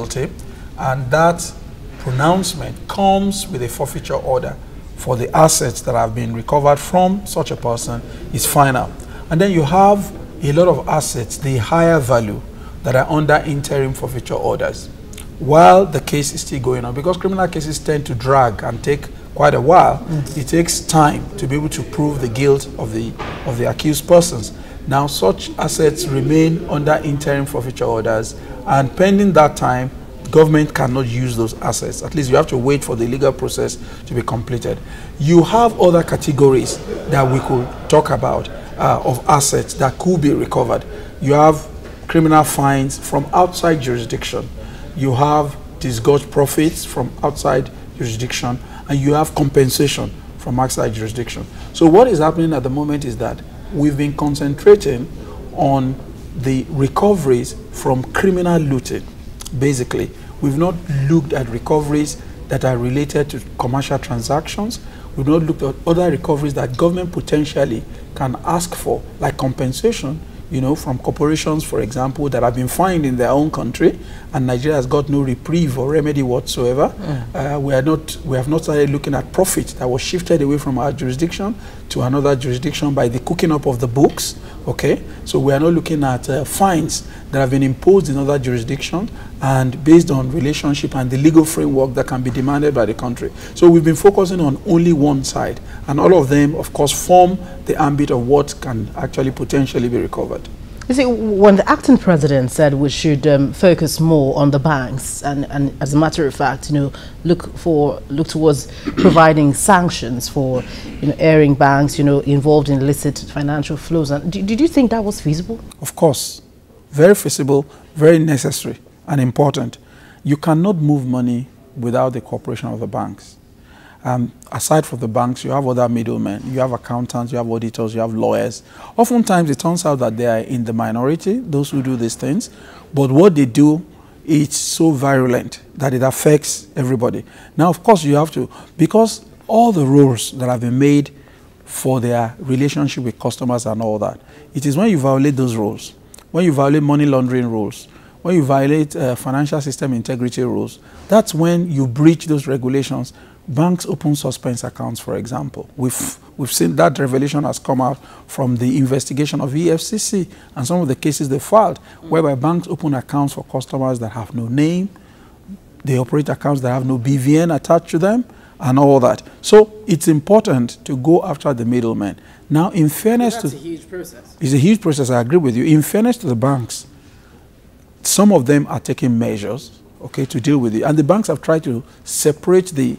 penalty, and that pronouncement comes with a forfeiture order for the assets that have been recovered from such a person is final. And then you have a lot of assets, the higher value, that are under interim forfeiture orders while the case is still going on. Because criminal cases tend to drag and take quite a while, it takes time to be able to prove the guilt of the accused persons. Now, such assets remain under interim forfeiture orders, and pending that time, government cannot use those assets. At least you have to wait for the legal process to be completed. You have other categories that we could talk about of assets that could be recovered. You have criminal fines from outside jurisdiction. You have disgorged profits from outside jurisdiction, and you have compensation from outside jurisdiction. So what is happening at the moment is that we've been concentrating on the recoveries from criminal looting. Basically, we've not looked at recoveries that are related to commercial transactions. We've not looked at other recoveries that government potentially can ask for, like compensation, you know, from corporations, for example, that have been fined in their own country, and Nigeria has got no reprieve or remedy whatsoever. We have not started looking at profit that was shifted away from our jurisdiction to another jurisdiction by the cooking up of the books. Okay, so we are not looking at fines that have been imposed in other jurisdictions and based on relationship and the legal framework that can be demanded by the country. So we've been focusing on only one side, and all of them, of course, form the ambit of what can actually potentially be recovered. You see, when the acting president said we should focus more on the banks, and as a matter of fact, you know, look towards providing sanctions for, you know, erring banks, you know, involved in illicit financial flows. And did you think that was feasible? Of course, very feasible, very necessary and important. You cannot move money without the cooperation of the banks. Aside from the banks, you have other middlemen, you have accountants, you have auditors, you have lawyers. Oftentimes it turns out that they are in the minority, those who do these things, but what they do is so virulent that it affects everybody. Now, of course, you have to, because all the rules that have been made for their relationship with customers and all that, it is when you violate those rules, when you violate money laundering rules, when you violate financial system integrity rules, that's when you breach those regulations. Banks open suspense accounts, for example. We've seen that revelation has come out from the investigation of EFCC and some of the cases they filed, whereby banks open accounts for customers that have no name, they operate accounts that have no BVN attached to them, and all that. So it's important to go after the middlemen. Now, in fairness that's a huge process. It's a huge process, I agree with you. In fairness to the banks, some of them are taking measures, okay, to deal with it. And the banks have tried to separate the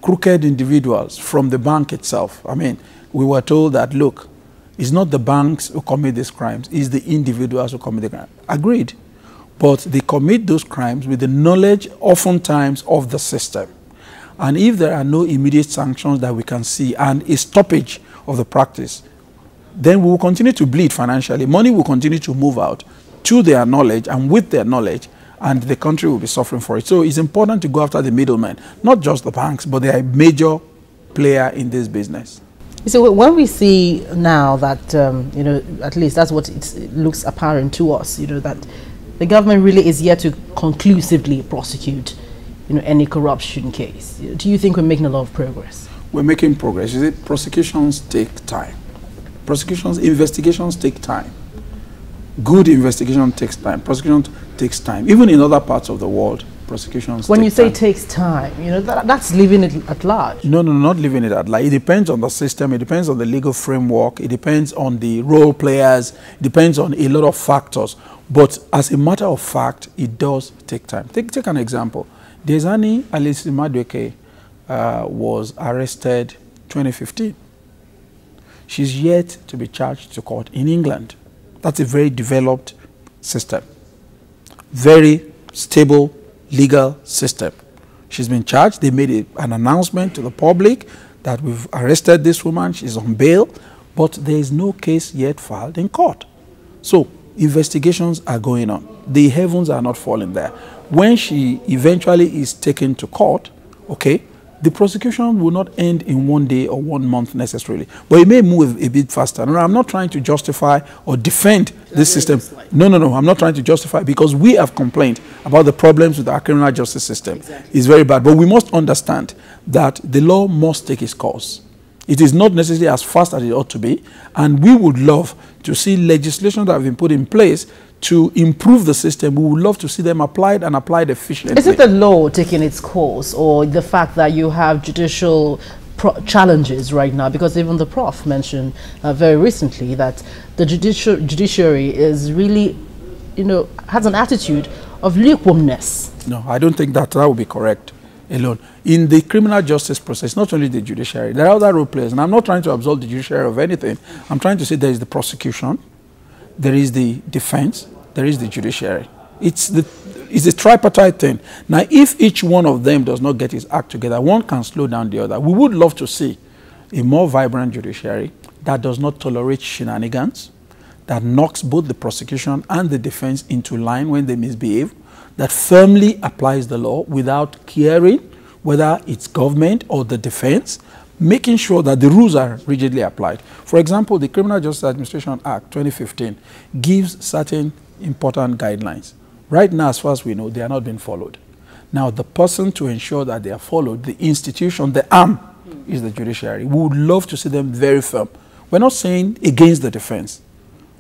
crooked individuals from the bank itself. I mean, we were told that, look, it's not the banks who commit these crimes, it's the individuals who commit the crime. Agreed. But they commit those crimes with the knowledge, oftentimes, of the system. And if there are no immediate sanctions that we can see and a stoppage of the practice, then we will continue to bleed financially. Money will continue to move out to their knowledge and with their knowledge, and the country will be suffering for it. So it's important to go after the middlemen, not just the banks, but they are a major player in this business. So when we see now that, you know, at least that's what it looks apparent to us, you know, that the government really is yet to conclusively prosecute, you know, any corruption case. Do you think we're making a lot of progress? We're making progress. You see, prosecutions take time. Investigations take time. Good investigation takes time. Prosecution takes time. Even in other parts of the world, prosecutions when take you say time. takes time, you know, that's leaving it at large. No, not leaving it at large. It depends on the system. It depends on the legal framework. It depends on the role players. It depends on a lot of factors. But as a matter of fact, it does take time. Take an example. Diezani Alison Madueke was arrested 2015. She's yet to be charged to court in England. That's a very developed system, very stable legal system. She's been charged. They made an announcement to the public that we've arrested this woman. She's on bail, but there is no case yet filed in court. So investigations are going on. The heavens are not falling there. When she eventually is taken to court, okay, the prosecution will not end in 1 day or 1 month necessarily, but it may move a bit faster. No, I'm not trying to justify or defend this system. No, I'm not trying to justify, because we have complained about the problems with our criminal justice system. Exactly. It's very bad, but we must understand that the law must take its course. It is not necessarily as fast as it ought to be, and we would love to see legislation that have been put in place to improve the system. We would love to see them applied and applied efficiently. Is it the law taking its course, or the fact that you have judicial challenges right now? Because even the Prof mentioned very recently that the judiciary is really, has an attitude of lukewarmness. No, I don't think that would be correct alone. In the criminal justice process, not only the judiciary, there are other role players, and I'm not trying to absolve the judiciary of anything. I'm trying to say there is the prosecution, there is the defense, there is the judiciary. It's a tripartite thing. Now, if each one of them does not get his act together, one can slow down the other. We would love to see a more vibrant judiciary that does not tolerate shenanigans, that knocks both the prosecution and the defense into line when they misbehave, that firmly applies the law without caring whether it's government or the defense, making sure that the rules are rigidly applied. For example, the Criminal Justice Administration Act 2015 gives certain important guidelines. Right now, as far as we know, they are not being followed. Now, the person to ensure that they are followed, the institution, the arm, is the judiciary. We would love to see them very firm. We're not saying against the defense,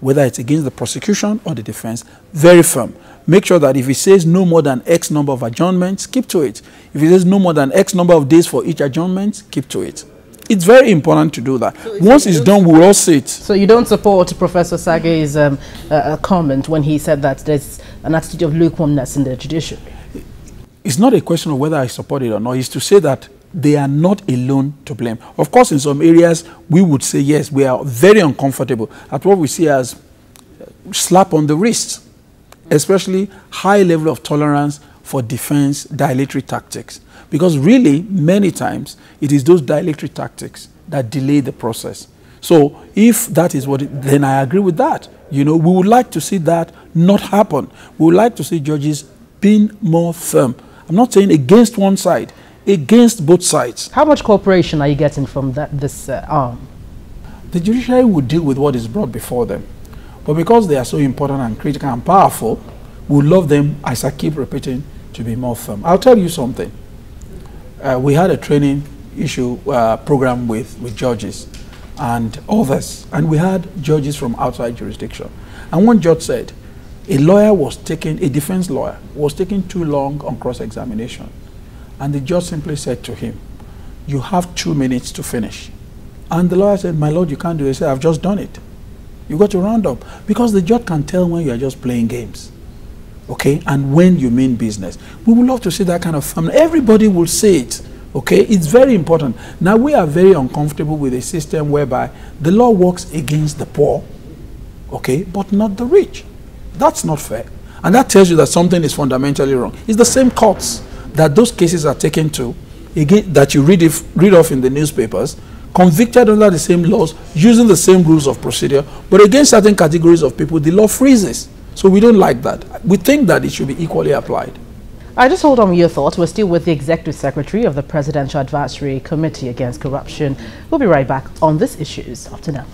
whether it's against the prosecution or the defense, very firm. Make sure that if it says no more than X number of adjournments, keep to it. If it says no more than X number of days for each adjournment, keep to it. It's very important to do that. So once it's done, we'll all see it. So you don't support Professor Sage's comment when he said that there's an attitude of lukewarmness in the judiciary? It's not a question of whether I support it or not. It's to say that they are not alone to blame. Of course, in some areas, we would say, yes, we are very uncomfortable at what we see as slap on the wrist, especially high level of tolerance for defense dilatory tactics. Because really, many times, it is those dilatory tactics that delay the process. So if that is what then I agree with that. We would like to see that not happen. We would like to see judges being more firm. I'm not saying against one side, against both sides. How much cooperation are you getting from this arm? The judiciary will deal with what is brought before them. But because they are so important and critical and powerful, we love them, as I keep repeating, to be more firm. I'll tell you something. We had a training program with judges and others, and we had judges from outside jurisdiction. And one judge said, a defense lawyer was taking too long on cross-examination. And the judge simply said to him, you have 2 minutes to finish. And the lawyer said, my lord, you can't do it. He said, I've just done it. You got to round up. Because the judge can tell when you are just playing games. Okay? And when you mean business. We would love to see that kind of family. Everybody will say it. Okay? It's very important. Now, we are very uncomfortable with a system whereby the law works against the poor, okay, but not the rich. That's not fair. And that tells you that something is fundamentally wrong. It's the same courts that those cases are taken to, again, that you read off in the newspapers, convicted under the same laws, using the same rules of procedure, but against certain categories of people, the law freezes. So we don't like that. We think that it should be equally applied. I just hold on with your thoughts. We're still with the Executive Secretary of the Presidential Advisory Committee Against Corruption. We'll be right back on these issues after now.